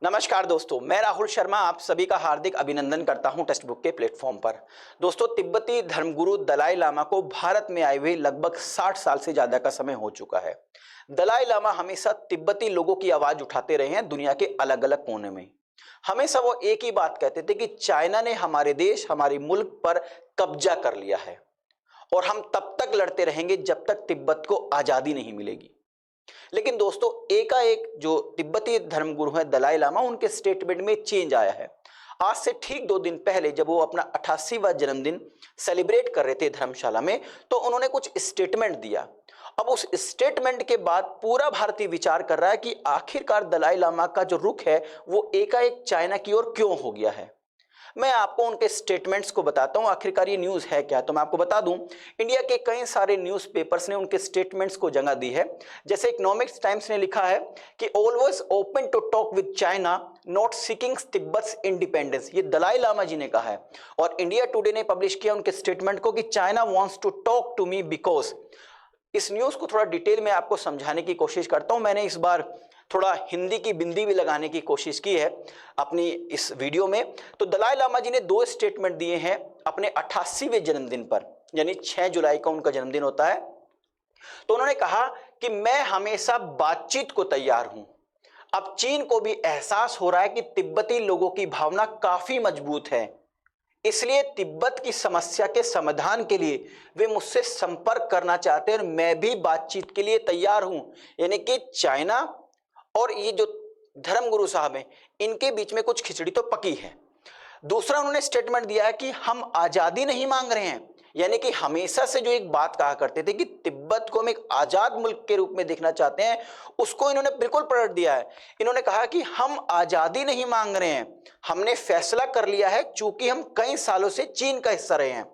नमस्कार दोस्तों, मैं राहुल शर्मा आप सभी का हार्दिक अभिनंदन करता हूं टेक्स्ट बुक के प्लेटफॉर्म पर। दोस्तों, तिब्बती धर्मगुरु दलाई लामा को भारत में आए हुए लगभग 60 साल से ज्यादा का समय हो चुका है। दलाई लामा हमेशा तिब्बती लोगों की आवाज उठाते रहे हैं दुनिया के अलग अलग कोने में। हमेशा वो एक ही बात कहते थे कि चाइना ने हमारे देश, हमारे मुल्क पर कब्जा कर लिया है और हम तब तक लड़ते रहेंगे जब तक तिब्बत को आजादी नहीं मिलेगी। लेकिन दोस्तों, एकाएक जो तिब्बती धर्मगुरु है दलाई लामा, उनके स्टेटमेंट में चेंज आया है। आज से ठीक 2 दिन पहले जब वो अपना 88वां जन्मदिन सेलिब्रेट कर रहे थे धर्मशाला में, तो उन्होंने कुछ स्टेटमेंट दिया। अब उस स्टेटमेंट के बाद पूरा भारतीय विचार कर रहा है कि आखिरकार दलाई लामा का जो रुख है वो एकाएक चाइना की ओर क्यों हो गया है। मैं आपको उनके स्टेटमेंट्स को बताता हूं आखिरकार ये न्यूज़ है क्या। तो मैं आपको बता दूं, इंडिया के कई सारे न्यूज़पेपर्स ने उनके स्टेटमेंट्स को जगह दी है। जैसे इकोनॉमिक्स टाइम्स ने लिखा है कि always open to talk with China, not seeking Tibet's independence. ये दलाई लामा जी ने कहा है। और इंडिया टुडे ने पब्लिश किया उनके स्टेटमेंट को कि China wants to talk to me because. इस न्यूज़ को थोड़ा डिटेल में आपको समझाने की कोशिश करता हूं। मैंने इस बार थोड़ा हिंदी की बिंदी भी लगाने की कोशिश की है अपनी इस वीडियो में। तो दलाई लामा जी ने 2 स्टेटमेंट दिए हैं अपने 88वें जन्मदिन पर, यानी 6 जुलाई को उनका जन्मदिन होता है। तो उन्होंने कहा कि मैं हमेशा बातचीत को तैयार हूं। अब चीन को भी एहसास हो रहा है कि तिब्बती लोगों की भावना काफी मजबूत है, इसलिए तिब्बत की समस्या के समाधान के लिए वे मुझसे संपर्क करना चाहते हैं और मैं भी बातचीत के लिए तैयार हूं। यानी कि चाइना और ये जो धर्मगुरु साहब हैं, इनके बीच में कुछ खिचड़ी तो पकी है। दूसरा, उन्होंने स्टेटमेंट दिया है कि हम आजादी नहीं मांग रहे हैं। यानी कि हमेशा से जो एक बात कहा करते थे कि तिब्बत को हम एक आजाद मुल्क के रूप में देखना चाहते हैं, उसको इन्होंने बिल्कुल पलट दिया है। इन्होंने कहा कि हम आजादी नहीं मांग रहे हैं, हमने फैसला कर लिया है, चूंकि हम कई सालों से चीन का हिस्सा रहे हैं।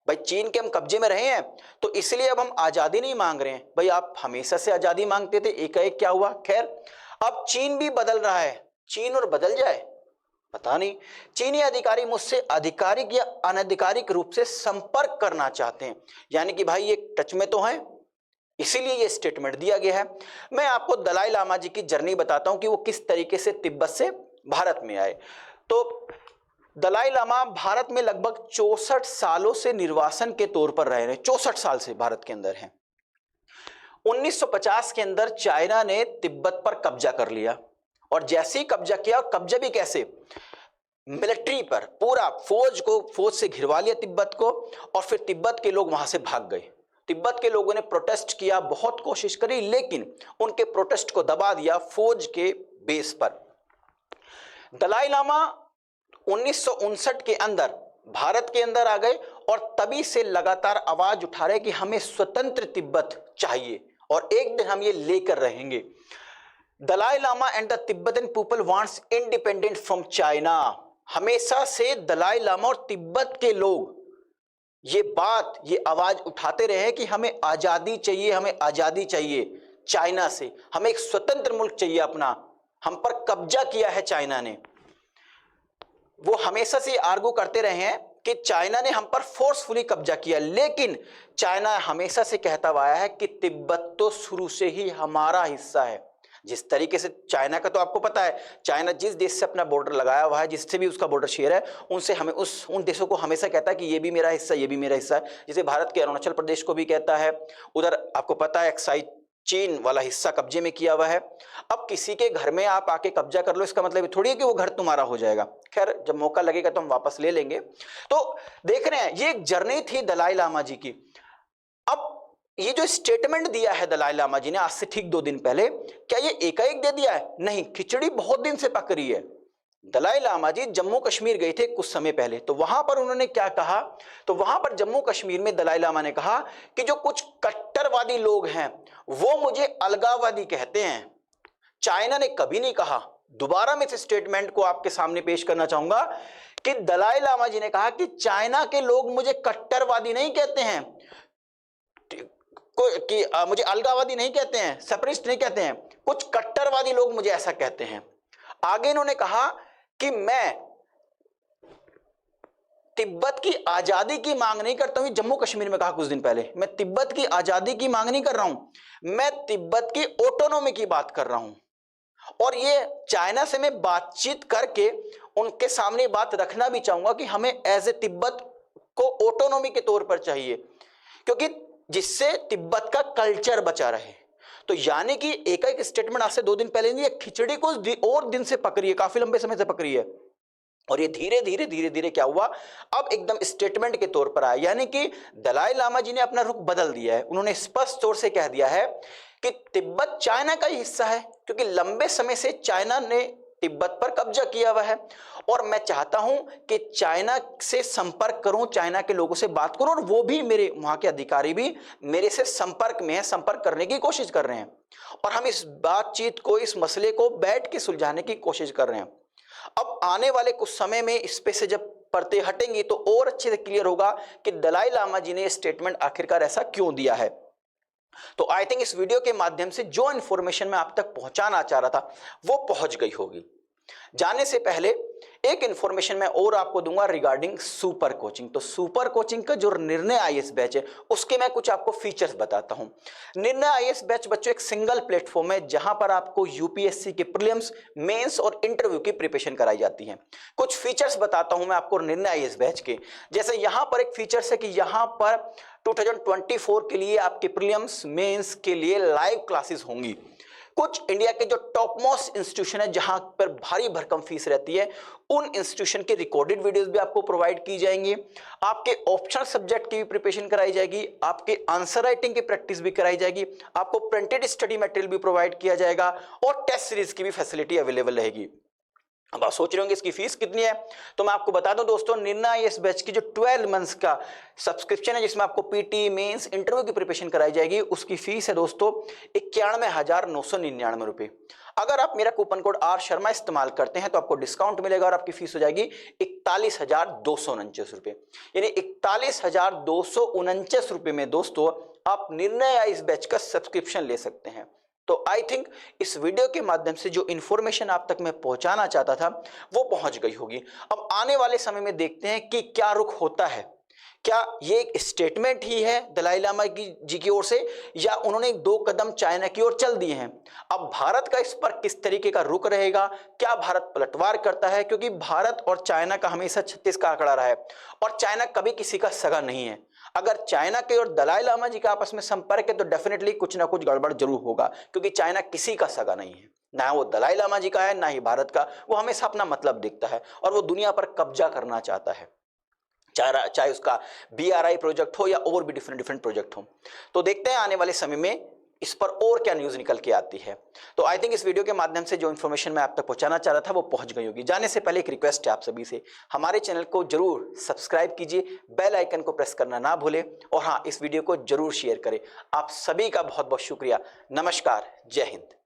भाई, चीन के हम कब्जे में रहे हैं, तो इसलिए अब हम आजादी नहीं मांग रहे हैं। भाई, आप हमेशा से आजादी मांगते थे, एकाएक क्या हुआ? खैर, अब चीन भी बदल रहा है। चीन और बदल जाए पता नहीं। चीनी अधिकारी मुझसे आधिकारिक या अनधिकारिक रूप से संपर्क करना चाहते हैं, यानी कि भाई ये टच में तो हैं, इसीलिए ये स्टेटमेंट दिया गया है। मैं आपको दलाई लामा जी की जर्नी बताता हूं कि वो किस तरीके से तिब्बत से भारत में आए। तो दलाई लामा भारत में लगभग 64 सालों से निर्वासन के तौर पर रह रहे हैं। 64 साल से भारत के अंदर हैं। 1950 के अंदर चाइना ने तिब्बत पर कब्जा कर लिया, और जैसे ही कब्जा किया, और कब्जा भी कैसे, मिलिट्री पर, पूरा फौज से घिरवा लिया तिब्बत को, और फिर तिब्बत के लोग वहां से भाग गए। तिब्बत के लोगों ने प्रोटेस्ट किया, बहुत कोशिश करी, लेकिन उनके प्रोटेस्ट को दबा दिया फौज के बेस पर। दलाई लामा 1959 के अंदर भारत के अंदर आ गए और तभी से लगातार आवाज उठा रहे कि हमें स्वतंत्र तिब्बत चाहिए और एक दिन हम ये लेकर रहेंगे। Dalai Lama and the Tibetan people wants independent from China. हमेशा से दलाई लामा और तिब्बत के लोग ये आवाज उठाते रहे कि हमें आजादी चाहिए, हमें आजादी चाहिए चाइना से, हमें एक स्वतंत्र मुल्क चाहिए अपना, हम पर कब्जा किया है चाइना ने। वो हमेशा से आर्गू करते रहे हैं कि चाइना ने हम पर फोर्सफुली कब्जा किया, लेकिन चाइना हमेशा से कहता हुआ आया है कि तिब्बत तो शुरू से ही हमारा हिस्सा है। जिस तरीके से चाइना का तो आपको पता है, चाइना जिस देश से अपना बॉर्डर लगाया हुआ है, जिससे भी उसका बॉर्डर शेयर है, उनसे हमें उन देशों को हमेशा कहता है कि ये भी मेरा हिस्सा, ये भी मेरा हिस्सा है। जैसे भारत के अरुणाचल प्रदेश को भी कहता है, उधर आपको पता है एक्साइज चीन वाला हिस्सा कब्जे में किया हुआ है। अब किसी के घर में आप आके कब्जा कर लो, इसका मतलब ये थोड़ी है कि वो घर तुम्हारा हो जाएगा। खैर, जब मौका लगेगा तो हम वापस ले लेंगे। तो देख रहे हैं, ये एक जर्नी थी दलाई लामा जी की। अब ये जो स्टेटमेंट दिया है दलाई लामा जी ने आज से ठीक 2 दिन पहले, क्या ये एकाएक दे दिया है? नहीं, खिचड़ी बहुत दिन से पक रही है। दलाई लामा जी जम्मू कश्मीर गए थे कुछ समय पहले, तो वहां पर उन्होंने क्या कहा, तो वहां पर जम्मू कश्मीर में दलाई लामा ने कहा कि जो कुछ कट्टरवादी लोग हैं वो मुझे अलगाववादी कहते हैं। चाइना ने कभी नहीं कहा। दोबारा मैं इस स्टेटमेंट को आपके सामने पेश करना चाहूंगा कि दलाई लामा जी ने कहा कि चाइना के लोग मुझे कट्टरवादी नहीं कहते हैं, कि मुझे अलगाववादी नहीं कहते हैं, सेपरेटिस्ट नहीं कहते हैं, कुछ कट्टरवादी लोग मुझे ऐसा कहते हैं। आगे इन्होंने कहा कि मैं तिब्बत की आजादी की मांग नहीं करता हूं। जम्मू कश्मीर में कहा कुछ दिन पहले, मैं तिब्बत की आजादी की मांग नहीं कर रहा हूं, मैं तिब्बत की ऑटोनॉमी की बात कर रहा हूं। और ये चाइना से मैं बातचीत करके उनके सामने बात रखना भी चाहूंगा कि हमें एज ए तिब्बत को ऑटोनॉमी के तौर पर चाहिए, क्योंकि जिससे तिब्बत का कल्चर बचा रहे। तो यानी कि एक स्टेटमेंट आज से 2 दिन पहले नहीं, खिचड़ी को और दिन से पकड़ी है, काफी लंबे समय से पकड़ी है, और ये धीरे धीरे क्या हुआ, अब एकदम स्टेटमेंट के तौर पर आया। यानी कि दलाई लामा जी ने अपना रुख बदल दिया है। उन्होंने स्पष्ट तौर से कह दिया है कि तिब्बत चाइना का ही हिस्सा है, क्योंकि लंबे समय से चाइना ने तिब्बत पर कब्जा किया हुआ है, और मैं चाहता हूं कि चाइना से संपर्क करूं, चाइना के लोगों से बात करूं, और वो भी मेरे वहां के अधिकारी भी मेरे से संपर्क में है, संपर्क करने की कोशिश कर रहे हैं, और हम इस बातचीत को, इस मसले को बैठ के सुलझाने की कोशिश कर रहे हैं। अब आने वाले कुछ समय में इस पे से जब परतें हटेंगी तो और अच्छे से क्लियर होगा कि दलाई लामा जी ने स्टेटमेंट आखिरकार ऐसा क्यों दिया है। तो आई थिंक इस वीडियो के माध्यम से जो इन्फॉर्मेशन मैं आप तक पहुंचाना चाह रहा था वो पहुंच गई होगी। जाने से पहले एक इंफॉर्मेशन मैं और आपको दूंगा रिगार्डिंग सुपर कोचिंग। तो सुपर कोचिंग का जो निर्णय आईएएस बैच है उसके मैं कुछ आपको फीचर्स बताता हूं। निर्णय आईएएस बैच बच्चों एक सिंगल प्लेटफॉर्म है जहां पर आपको यूपीएससी के प्रीलिम्स, मेंस और इंटरव्यू की प्रिपरेशन कराई जाती है। कुछ फीचर्स बताता हूं मैं आपको निर्णय आईएएस बैच के। जैसे यहां पर एक फीचर्स है कि यहां पर 2024 के लिए आपके प्रीलिम्स, मेंस के लिए लाइव क्लासेस होंगी। कुछ इंडिया के जो टॉप मोस्ट इंस्टीट्यूशन है जहां पर भारी भरकम फीस रहती है, उन इंस्टीट्यूशन के रिकॉर्डेड वीडियोस भी आपको प्रोवाइड की जाएंगी। आपके ऑप्शनल सब्जेक्ट की भी प्रिपरेशन कराई जाएगी, आपके आंसर राइटिंग की प्रैक्टिस भी कराई जाएगी, आपको प्रिंटेड स्टडी मटेरियल भी प्रोवाइड किया जाएगा, और टेस्ट सीरीज की भी फैसिलिटी अवेलेबल रहेगी। अब आप सोच रहे होंगे इसकी फीस कितनी है, तो मैं आपको बता दूं दोस्तों, निर्णय आईएएस बैच की जो 12 मंथ्स का सब्सक्रिप्शन है जिसमें आपको पीटी, मेंस, इंटरव्यू की प्रिपरेशन कराई जाएगी, उसकी फीस है दोस्तों 91,999 रुपए। अगर आप मेरा कूपन कोड आर शर्मा इस्तेमाल करते हैं तो आपको डिस्काउंट मिलेगा और आपकी फीस हो जाएगी 41,249 रुपए। यानी 41,249 रुपए में दोस्तों आप निर्णय आईएएस बैच का सब्सक्रिप्शन ले सकते हैं। तो आई थिंक इस वीडियो के माध्यम से जो इन्फॉर्मेशन आप तक मैं पहुंचाना चाहता था वो पहुंच गई होगी। अब आने वाले समय में देखते हैं कि क्या रुख होता है। क्या ये एक स्टेटमेंट ही है दलाई लामा जी की ओर से, या उन्होंने 2 कदम चाइना की ओर चल दिए हैं। अब भारत का इस पर किस तरीके का रुख रहेगा, क्या भारत पलटवार करता है, क्योंकि भारत और चाइना का हमेशा 36 का आंकड़ा रहा है और चाइना कभी किसी का सगा नहीं है। अगर चाइना के और दलाई लामा जी का आपस में संपर्क है तो डेफिनेटली कुछ ना कुछ गड़बड़ जरूर होगा, क्योंकि चाइना किसी का सगा नहीं है, ना वो दलाई लामा जी का है ना ही भारत का। वो हमेशा अपना मतलब देखता है और वो दुनिया पर कब्जा करना चाहता है, चाहे उसका BRI प्रोजेक्ट हो या और भी डिफरेंट प्रोजेक्ट हो। तो देखते हैं आने वाले समय में इस पर और क्या न्यूज निकल के आती है। तो आई थिंक इस वीडियो के माध्यम से जो इन्फॉर्मेशन मैं आप तक पहुंचाना चाह रहा था वो पहुंच गई होगी। जाने से पहले एक रिक्वेस्ट है आप सभी से, हमारे चैनल को जरूर सब्सक्राइब कीजिए, बेल आइकन को प्रेस करना ना भूलें, और हाँ, इस वीडियो को जरूर शेयर करें। आप सभी का बहुत बहुत शुक्रिया। नमस्कार, जय हिंद।